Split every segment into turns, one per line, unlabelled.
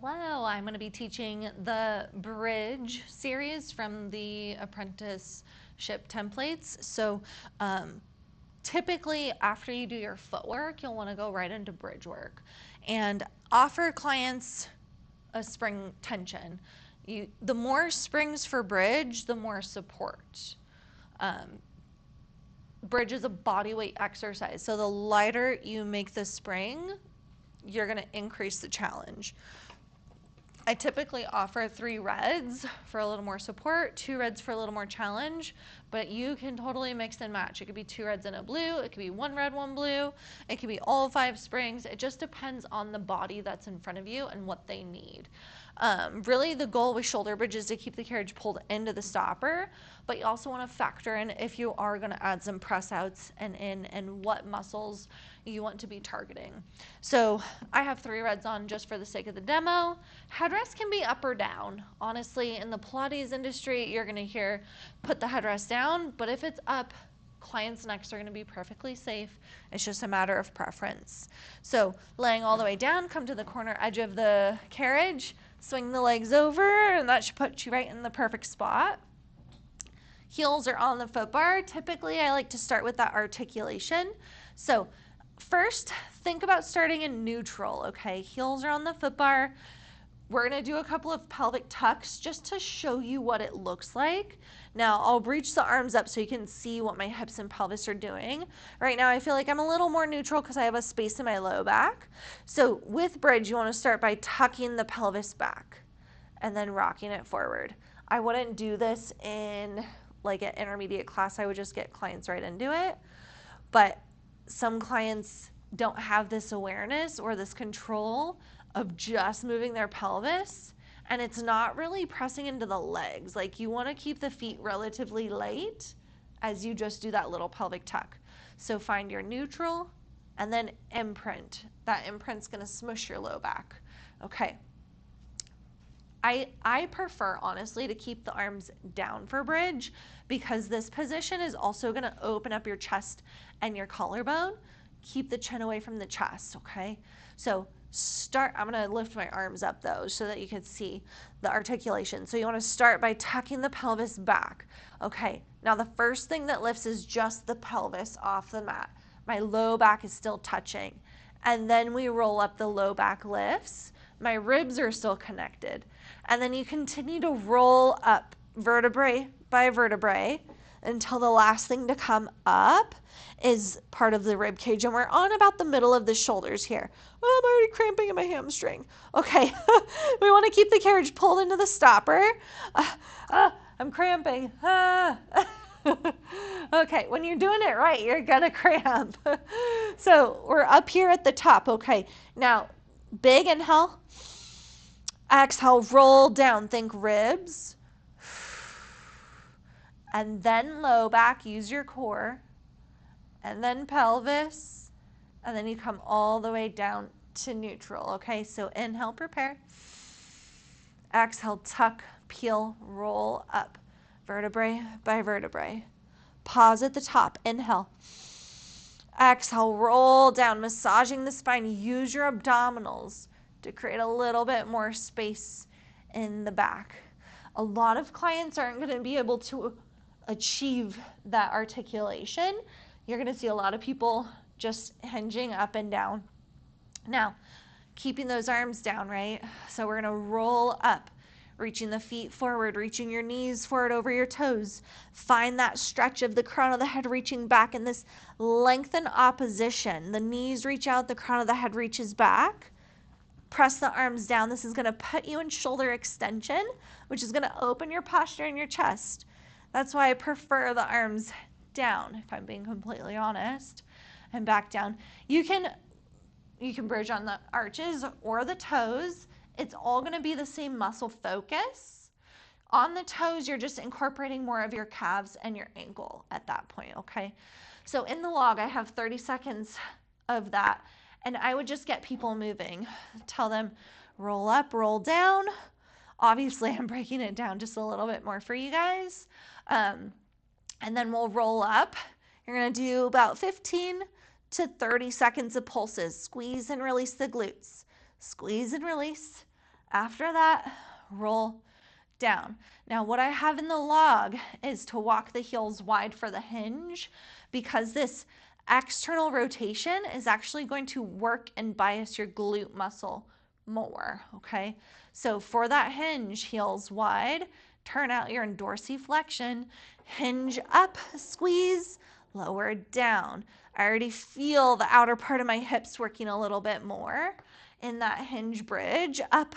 Hello, I'm going to be teaching the Bridge series from the apprenticeship templates. So typically after you do your footwork, you'll want to go right into bridge work and offer clients a spring tension. The more springs for bridge, the more support. Bridge is a body weight exercise, so the lighter you make the spring, you're going to increase the challenge. I typically offer 3 reds for a little more support, 2 reds for a little more challenge, but you can totally mix and match. It could be 2 reds and a blue, it could be 1 red, 1 blue, it could be all 5 springs. It just depends on the body that's in front of you and what they need. Really the goal with shoulder bridge is to keep the carriage pulled into the stopper, but you also want to factor in if you are going to add some press outs and what muscles you want to be targeting. So I have 3 reds on just for the sake of the demo. Headrest can be up or down. Honestly, in the Pilates industry, you're going to hear put the headrest down, but if it's up, clients' necks are going to be perfectly safe. It's just a matter of preference. So laying all the way down, come to the corner edge of the carriage, swing the legs over, and that should put you right in the perfect spot. Heels are on the foot bar. Typically, I like to start with that articulation. So first, think about starting in neutral, okay? Heels are on the foot bar. We're going to do a couple of pelvic tucks just to show you what it looks like. Now, I'll reach the arms up so you can see what my hips and pelvis are doing. Right now, I feel like I'm a little more neutral because I have a space in my low back. So with bridge, you want to start by tucking the pelvis back and then rocking it forward. I wouldn't do this in like an intermediate class. I would just get clients right into it. But some clients don't have this awareness or this control of just moving their pelvis, and it's not really pressing into the legs. Like, you want to keep the feet relatively light as you just do that little pelvic tuck. So find your neutral and then imprint. That imprint's going to smush your low back. Okay. I prefer, honestly, to keep the arms down for bridge because this position is also going to open up your chest and your collarbone. Keep the chin away from the chest, okay? So I'm going to lift my arms up though so that you can see the articulation. So you want to start by tucking the pelvis back. Okay, now the first thing that lifts is just the pelvis off the mat. My low back is still touching. And then we roll up, the low back lifts. My ribs are still connected. And then you continue to roll up vertebrae by vertebrae until the last thing to come up is part of the rib cage. And we're on about the middle of the shoulders here. Oh, I'm already cramping in my hamstring. Okay, we want to keep the carriage pulled into the stopper. I'm cramping. Okay, when you're doing it right, you're gonna cramp. So we're up here at the top. Okay, now big inhale. Exhale, roll down, think ribs. And then low back, use your core. And then pelvis. And then you come all the way down to neutral. Okay, so inhale, prepare. Exhale, tuck, peel, roll up. Vertebrae by vertebrae. Pause at the top, inhale. Exhale, roll down, massaging the spine. Use your abdominals to create a little bit more space in the back. A lot of clients aren't going to be able to achieve that articulation. You're going to see a lot of people just hinging up and down. Now, keeping those arms down, right? So we're going to roll up, reaching the feet forward, reaching your knees forward over your toes. Find that stretch of the crown of the head reaching back in this lengthen opposition. The knees reach out, the crown of the head reaches back. Press the arms down. This is going to put you in shoulder extension, which is going to open your posture in your chest. That's why I prefer the arms down, if I'm being completely honest, and back down. You can bridge on the arches or the toes. It's all going to be the same muscle focus. On the toes, you're just incorporating more of your calves and your ankle at that point, okay? So in the log, I have 30 seconds of that. And I would just get people moving. Tell them, roll up, roll down. Obviously, I'm breaking it down just a little bit more for you guys. And then we'll roll up. You're going to do about 15 to 30 seconds of pulses. Squeeze and release the glutes. Squeeze and release. After that, roll down. Now what I have in the log is to walk the heels wide for the hinge, because this external rotation is actually going to work and bias your glute muscle more, okay? So for that hinge, heels wide, turn out your dorsiflexion, hinge up, squeeze, lower down. I already feel the outer part of my hips working a little bit more in that hinge bridge, up,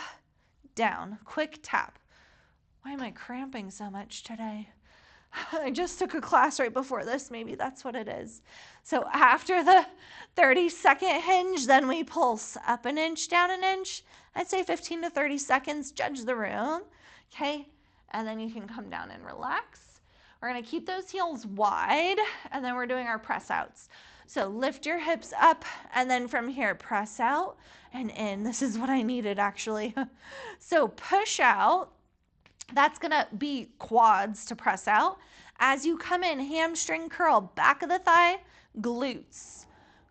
down, quick tap. Why am I cramping so much today? I just took a class right before this. Maybe that's what it is. So after the 30-second hinge, then we pulse up an inch, down an inch. I'd say 15 to 30 seconds, judge the room, okay? And then you can come down and relax. We're gonna keep those heels wide, and then we're doing our press outs. So lift your hips up, and then from here, press out and in. This is what I needed, actually. So push out. That's gonna be quads to press out. As you come in, hamstring curl, back of the thigh, glutes.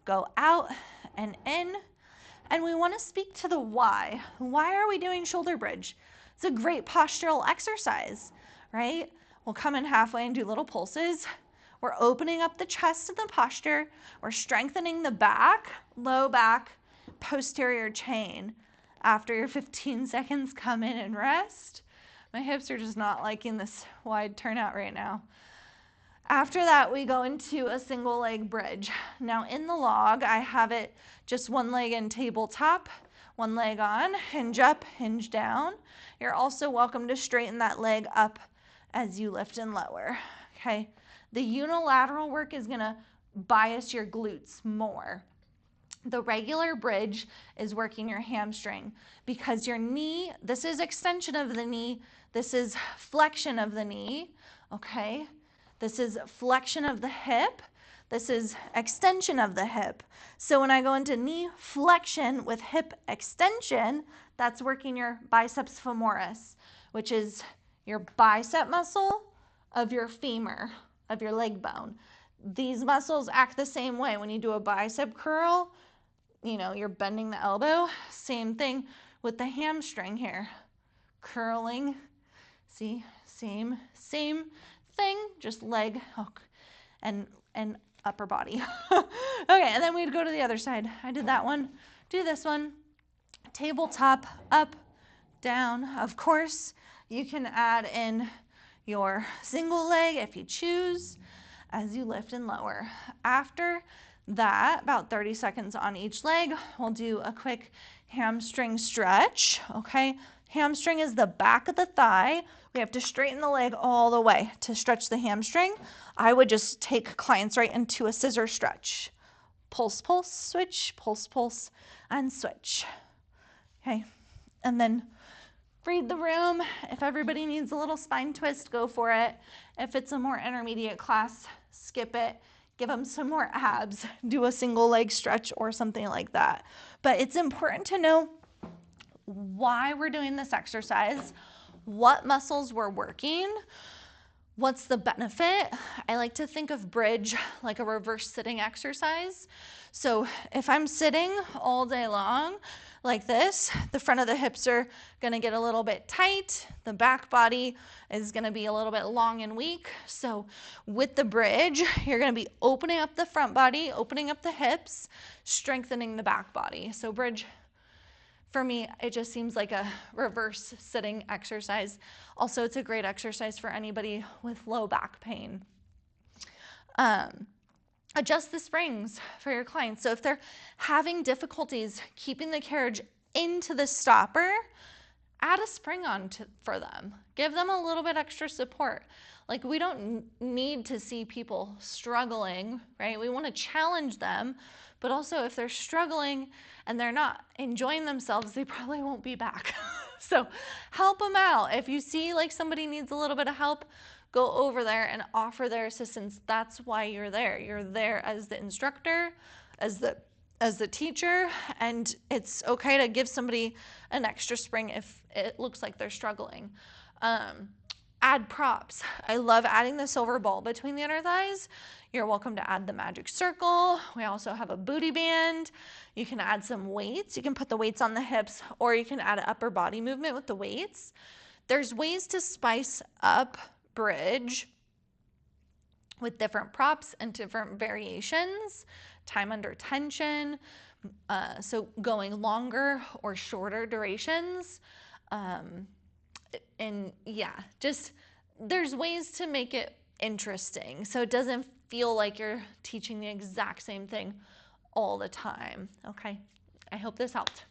Go out and in. And we wanna speak to the why. Why are we doing shoulder bridge? It's a great postural exercise, right? We'll come in halfway and do little pulses. We're opening up the chest and the posture. We're strengthening the back, low back, posterior chain. After your 15 seconds, come in and rest. My hips are just not liking this wide turnout right now. After that, we go into a single leg bridge. Now in the log, I have it just one leg in tabletop, one leg on, hinge up, hinge down. You're also welcome to straighten that leg up as you lift and lower, okay? The unilateral work is gonna bias your glutes more. The regular bridge is working your hamstring, because your knee, this is extension of the knee, this is flexion of the knee, okay? This is flexion of the hip, this is extension of the hip. So when I go into knee flexion with hip extension, that's working your biceps femoris, which is your bicep muscle of your femur, of your leg bone. These muscles act the same way. When you do a bicep curl, you know, you're bending the elbow. Same thing with the hamstring here. Curling, see, same thing, just leg hook and upper body. Okay, and then we'd go to the other side. I did that one, do this one. Tabletop, up, down. Of course, you can add in your single leg if you choose as you lift and lower. After that, about 30 seconds on each leg, we'll do a quick hamstring stretch, okay? Hamstring is the back of the thigh. We have to straighten the leg all the way to stretch the hamstring. I would just take clients right into a scissor stretch. Pulse, pulse, switch, pulse, pulse, and switch. Okay, and then read the room. If everybody needs a little spine twist, go for it. If it's a more intermediate class, skip it. Give them some more abs. Do a single leg stretch or something like that. But it's important to know why we're doing this exercise, what muscles we're working, what's the benefit. I like to think of bridge like a reverse sitting exercise. So if I'm sitting all day long like this, the front of the hips are gonna get a little bit tight. The back body is gonna be a little bit long and weak. So with the bridge, you're gonna be opening up the front body, opening up the hips, strengthening the back body. So bridge, for me, it just seems like a reverse sitting exercise. Also, it's a great exercise for anybody with low back pain. Adjust the springs for your clients. So if they're having difficulties keeping the carriage into the stopper, add a spring on for them. Give them a little bit extra support. Like, we don't need to see people struggling, right? We want to challenge them, but also if they're struggling and they're not enjoying themselves, they probably won't be back. So help them out. If you see like somebody needs a little bit of help, go over there and offer their assistance. That's why you're there. You're there as the instructor, as the teacher, and it's okay to give somebody an extra spring if it looks like they're struggling. Add props. I love adding the silver ball between the inner thighs. You're welcome to add the magic circle. We also have a booty band. You can add some weights. You can put the weights on the hips, or you can add an upper body movement with the weights. There's ways to spice up bridge with different props and different variations. Time under tension, so going longer or shorter durations. And yeah, just there's ways to make it interesting so it doesn't feel like you're teaching the exact same thing all the time. Okay, I hope this helped.